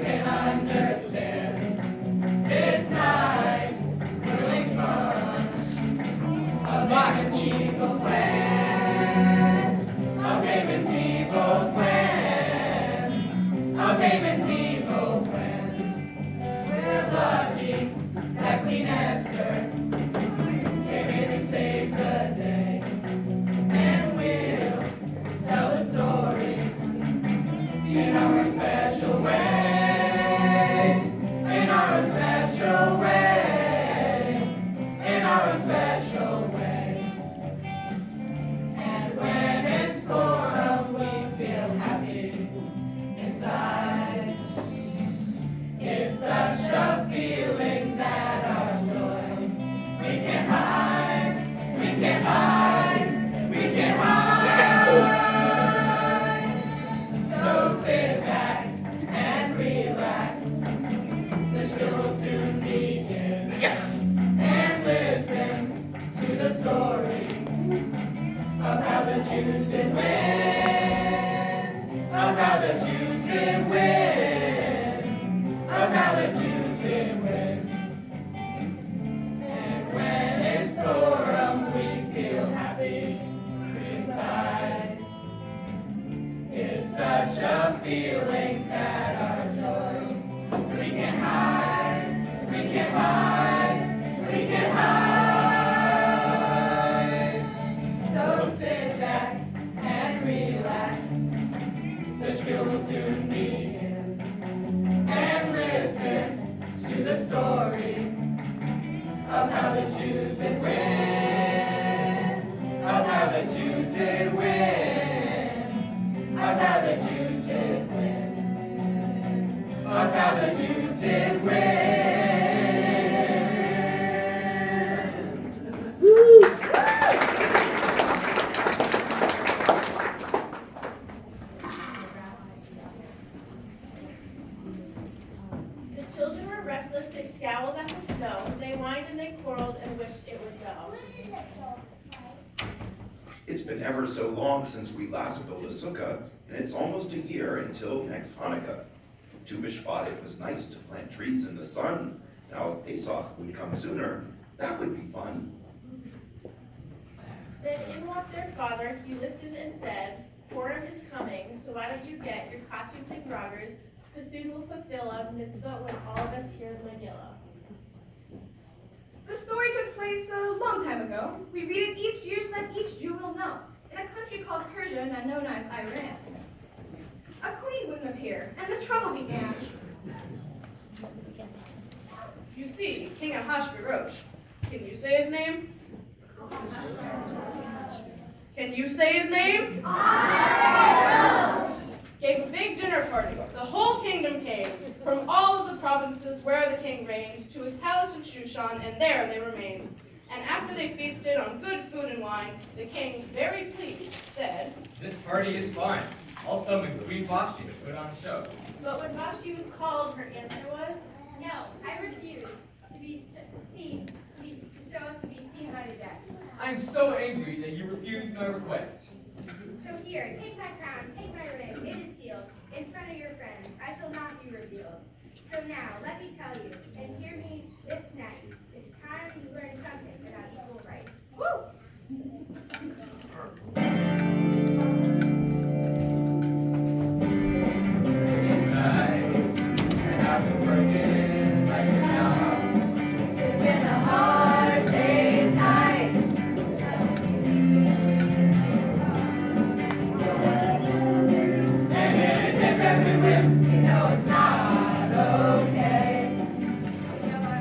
can understand this night brewing fun of Haven's evil plan, of Haven's evil plan, of Haven's evil plan. We're lucky that Queen Esther came in and saved the day, and we'll tell the story in our special way, in our special way, in our special way. And when it's Purim, we feel happy inside. It's such a feeling that our joy we can't hide, we can't hide, we can't hide. So sit back and relax. The Spiel will soon begin. And listen to the story of how the Jews did win, of how the Jews did win, of how the Jews did win. And when it's Purim, we feel happy inside. It's such a feeling that our joy we can't hide, we can't hide, we can't hide. So sit back and relax. The Spiel will soon begin. And listen to the story of how the Jews did win, of how the Jews did win, of how the Jews did win, of how the Jews did win. The children were restless, they scowled at the snow, they whined and they quarreled and wished it would go. It's been ever so long since we last built a sukkah, and it's almost a year until next Hanukkah. Tu B'Shvat, it was nice to plant trees in the sun. Now if Pesach would come sooner, that would be fun. Then in walked their father, he listened and said, Purim is coming, so why don't you get your costumes and groggers, because soon we'll fulfill a mitzvah when all of us hear the Megillah. The story took place a long time ago. We read it each year so that each Jew will know. In a country called Persia, now known as Iran. A queen wouldn't appear, and the trouble began. You see, King Ahasuerus. Can you say his name? Can you say his name? Gave a big dinner party. The whole kingdom came, from all of the provinces where the king reigned, to his palace of Shushan, and there they remained. And after they feasted on good food and wine, the king, very pleased, said, This party is fine. I'll summon Queen Vashti to put on a show. But when Vashti was called, her answer was, No, I refuse to be seen, to show up to be seen by the guests. I'm so angry that you refused my request. So here, take my crown, take my ring, it is sealed. In front of your friends, I shall not be revealed. So now, let me tell you, and hear me this night, it's time you learn something about equal rights. Woo! It's been a hard day's night. And it is every whim, you know it's not okay. You know our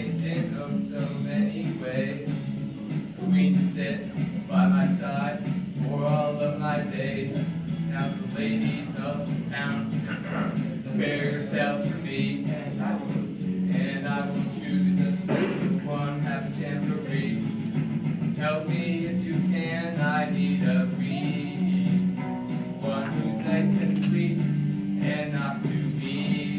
changed in oh so many ways. Queen to sit by my side for all of my days. Now the ladies of the town, prepare yourselves for me, and I will choose a special one, have a jamboree. Help me if you can, I need a queen, one who's nice and sweet and not too mean.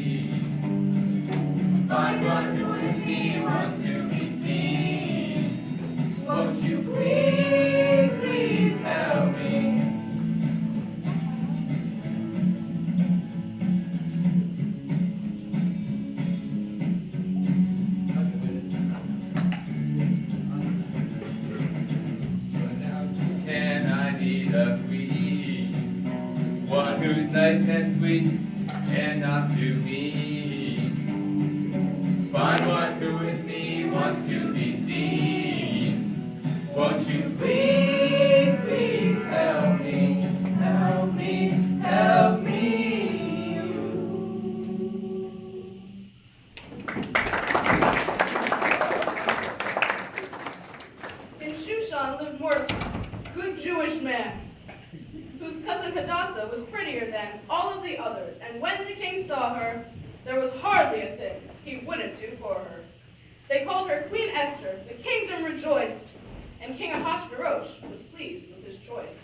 Find one who with me wants to be seen. Won't you please, please help me? Can I need a queen, one who's nice and sweet and not too mean. Find one who with me wants to be seen. Won't you please, please help me, help me, help me. In Shushan lived Mordecai, good Jewish man, whose cousin Hadassah was prettier than all of the others, and when the king saw her, there was hardly a thing he wouldn't do for her. They called her Queen Esther. The kingdom rejoiced, and King Ahasuerus was pleased with his choice.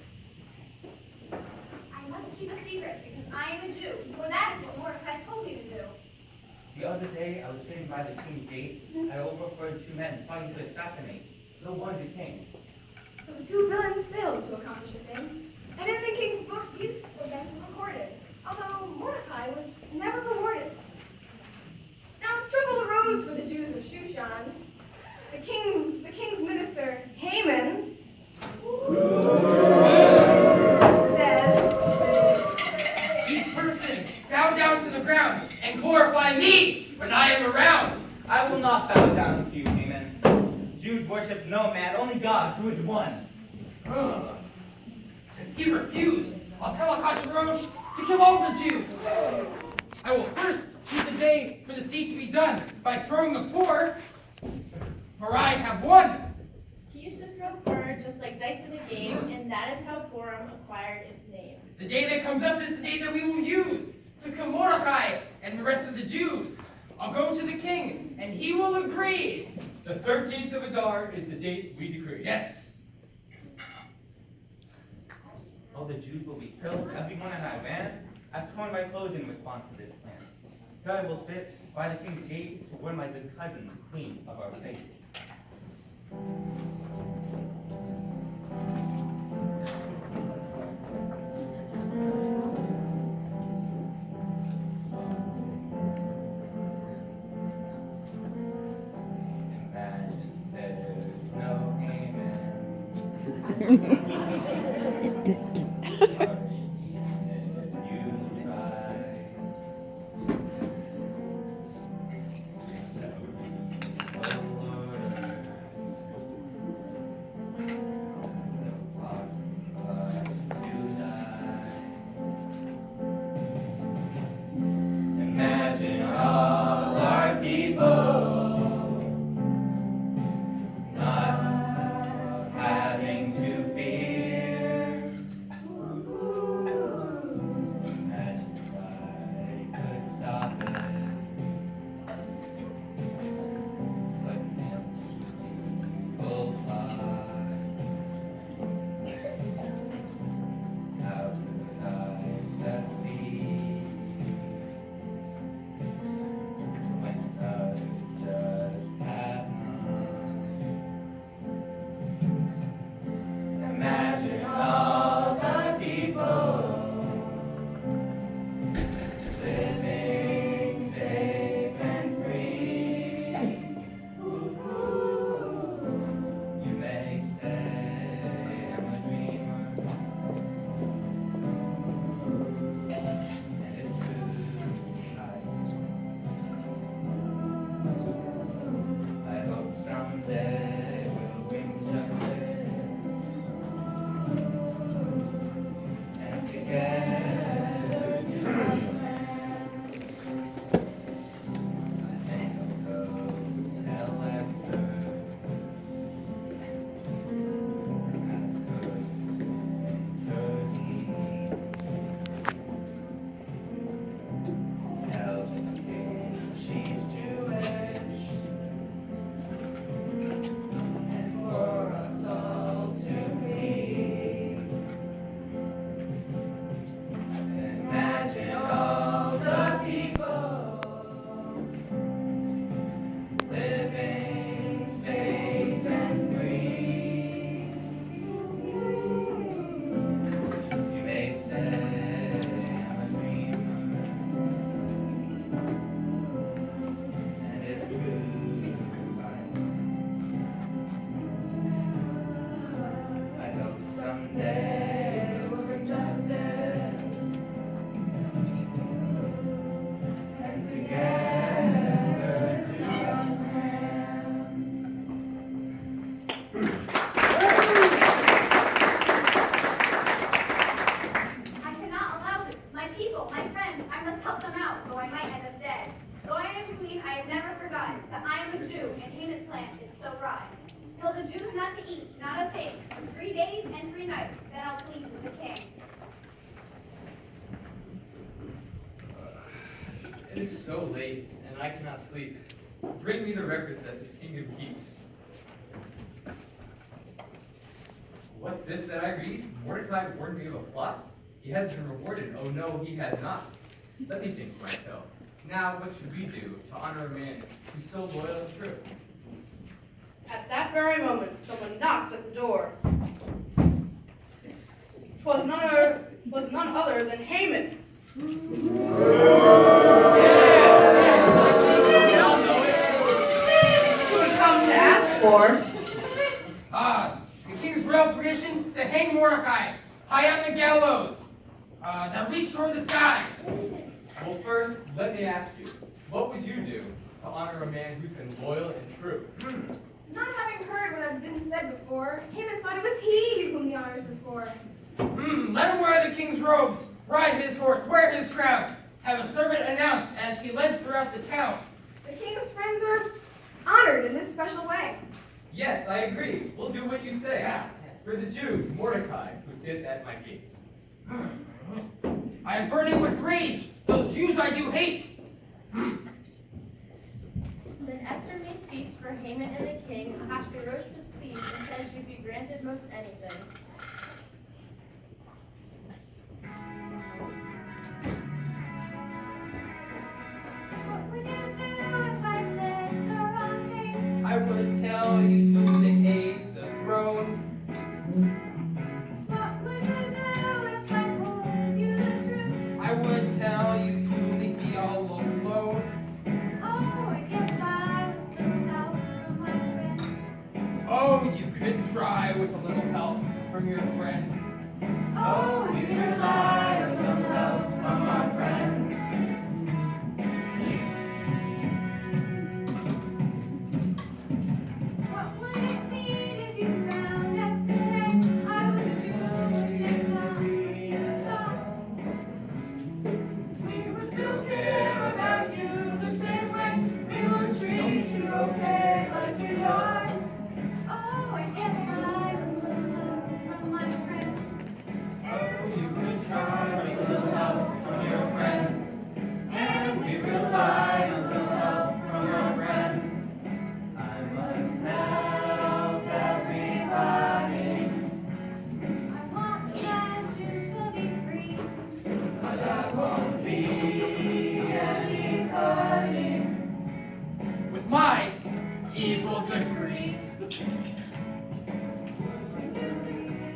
I must keep a secret because I am a Jew, for that is what Mordecai told me to do. The other day, I was sitting by the king's gate. I overheard two men plotting to assassinate the one the king. So the two villains failed to accomplish the thing, and in the king's books these events were recorded, although Mordecai was never rewarded. Now trouble arose for the Jews of Shushan. The king's minister, Haman, said, Each person bow down to the ground and glorify me when I am around. I will not bow down to you, Haman. Jews worship no man, only God, who is one. Ugh. Since he refused, I'll tell Ahasuerus to kill all the Jews. I will first choose a day for the deed to be done by throwing the poor, for I have won. He used to throw fur just like dice in a game, and that is how Purim acquired its name. The day that comes up is the day that we will use to kill Mordecai and the rest of the Jews. I'll go to the king, and he will agree. The 13th of Adar is the date we decree. Yes. All the Jews will be killed, everyone in our land. I've torn my clothes in response to this plan. Here I will sit by the king's gate to warn my good cousin, the queen of our faith. Imagine there's no Haman. Imagine all our people not having to fear. cry. Tell the Jews not to eat, not a thing, for 3 days and 3 nights, then I'll plead with the king. It is so late, and I cannot sleep. Bring me the records that this kingdom keeps. What's this that I read? Mordecai warned me of a plot? He has been rewarded. Oh no, he has not. Let me think to myself. Now, what should we do to honor a man who's so loyal and true? At that very moment, someone knocked at the door. 'Twas none other than Haman. Who had come to ask for? The king's royal permission to hang Mordecai high on the gallows that reached toward the sky. Well, first, let me ask you, what would you do to honor a man who's been loyal and true? Not having heard what had been said before, Haman thought it was he whom the honors were for. Let him wear the king's robes, ride his horse, wear his crown, have a servant announce as he led throughout the town. The king's friends are honored in this special way. Yes, I agree. We'll do what you say. For the Jew, Mordecai, who sits at my gate. I am burning with rage. Those Jews I do hate. Then Esther made feast for Haman and the king. Ahasuerus was pleased and said she'd be granted most anything. What would you do if I said the wrong thing? I would tell you to vacate the throne. What would you do if I told you the truth? I would tell you to leave me all alone. Oh, I guess I was little help from my friends. Oh, you could try with a little help from your friends. Oh, you could lie with some help from my friends. What would it mean if you found out today I was Jewish and lost? We would still care about you the same way. We will treat you okay like you are. Oh, I guess I was a little help from my friends. Oh, you could try with a little help from your friends. And we rely on some help from our friends. I must help everybody, I want the Jews to be free. but I won't be anybody. With my evil decree.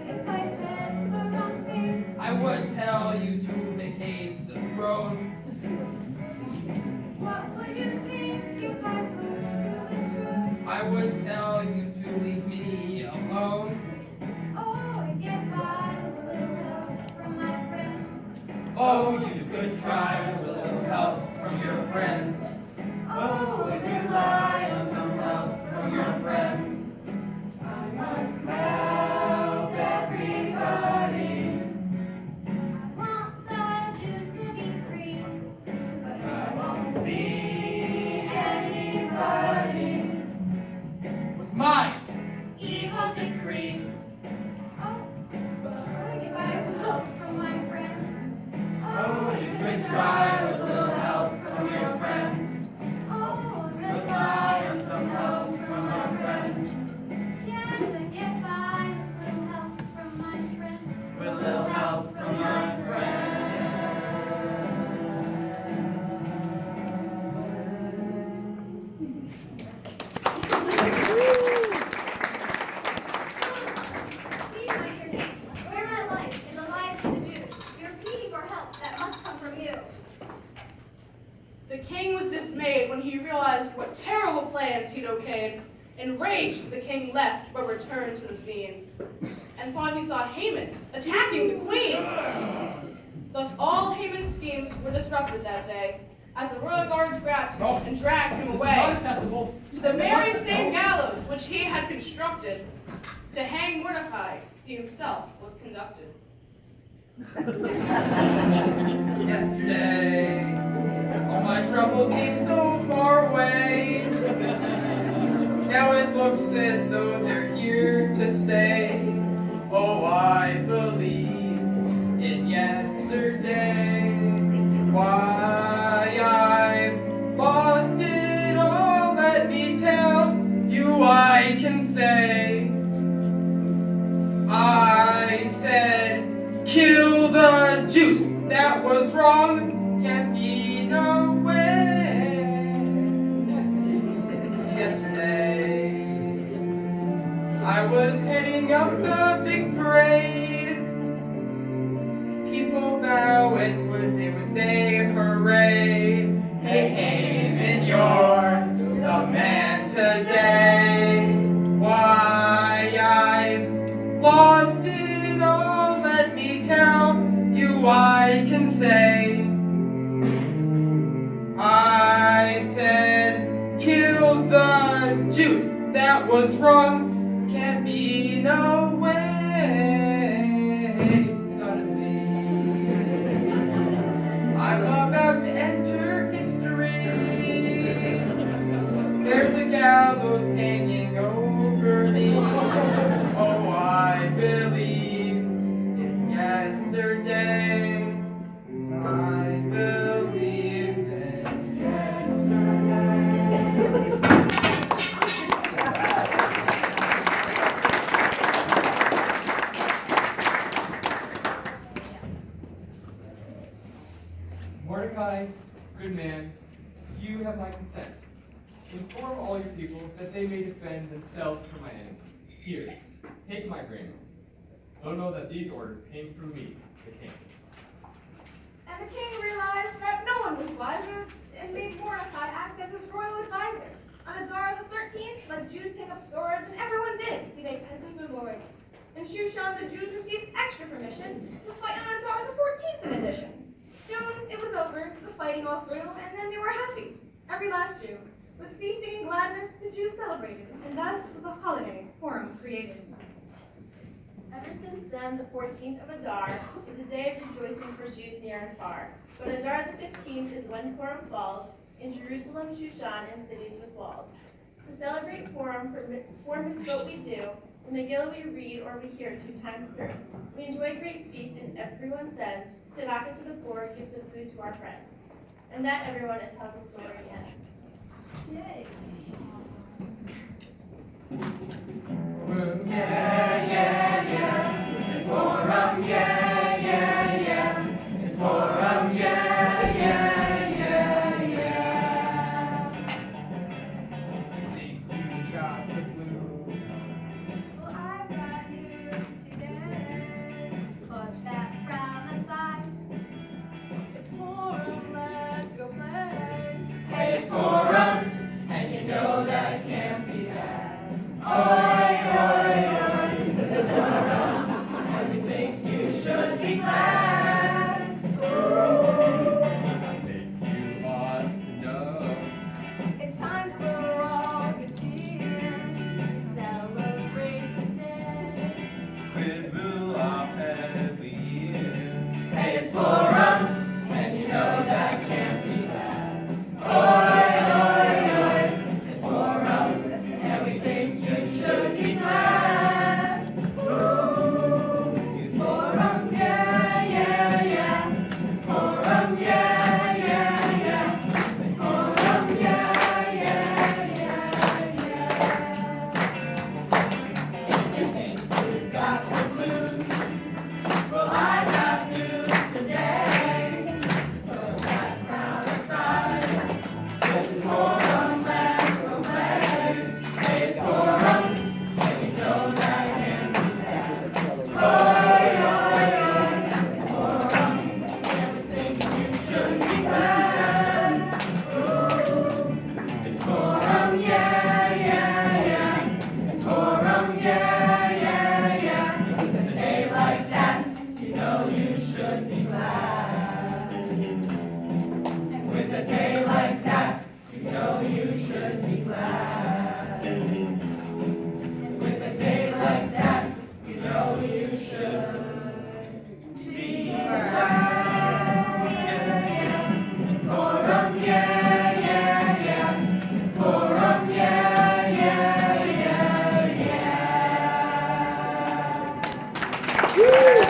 If I said the wrong thing, I would tell you to vacate the throne. what would you think if I told you the truth? I would tell you to leave me alone. Oh, I guess I was a little help from my friends. Oh, you could try with a little help from your friends. Oh, we rely on some help from your friends. I must help everybody, I want the Jews to be free. but I won't be anybody. With my Evil decree. Oh, I give I help from my friends. Oh, you could try with a little help from your friends. Oh, Rely on some help from our friends. yes, I get by with little help from my friends. With a little help from my friends. Please, my dear king, spare my life and the lives of the Jews. You're pleading for help that must come from you. The king was dismayed when he realized what terrible plans he'd okayed. Enraged, the king left but returned to the scene and thought he saw Haman attacking the queen. Thus all Haman's schemes were disrupted that day as the royal guards grabbed him and dragged him This is away unacceptable. to the very same gallows which he had constructed to hang Mordecai. He himself was conducted. Yesterday, all my troubles seemed so far away. Now it looks as though they're here to stay. Oh, I believe in yesterday. Why I've lost it all, let me tell you I can say. I said, kill the juice, that was wrong, can't be no way. Yesterday, I was heading up the big parade. People bow and they would say hooray. Hey, Haman, you're the man today. Why I've lost it all, let me tell you I can say. I said, kill the juice, that was wrong, can't be no way. Suddenly, I'm about to enter history. There's a gallows hanging over me. Oh, I believe in yesterday. I believe in yesterday. Mordecai, good man, you have my consent. Inform all your people that they may defend themselves from my enemies. Here, take my grain. Know that these orders came from me, the king. And the king realized that no one was wiser and made Mordecai act as his royal advisor. On Adar the 13th, the Jews take up swords, and everyone did, be they peasants or lords. In Shushan, the Jews received extra permission to fight on Adar the 14th in addition. Soon it was over, the fighting all through, and then they were happy, every last Jew. With feasting and gladness, the Jews celebrated, and thus was the holiday Purim created. Ever since then, the 14th of Adar is a day of rejoicing for Jews near and far. But Adar the 15th is when Purim falls in Jerusalem, Shushan, and cities with walls. To celebrate Purim, for mitzvot we do, the Megillah we read or we hear 2 times through. We enjoy a great feast, and everyone says, tzedakah to the poor, give some food to our friends. And that, everyone, is how the story ends. Yay! Yeah, yeah, yeah. It's Purim, yeah, yeah, yeah. It's Purim, yeah, yeah, yeah, yeah. Think you got the blues. Well, I've got news today. Put that frown aside. It's Purim, let's go play. Hey, it's Purim, and you know that it can't be bad. Oh, Woo!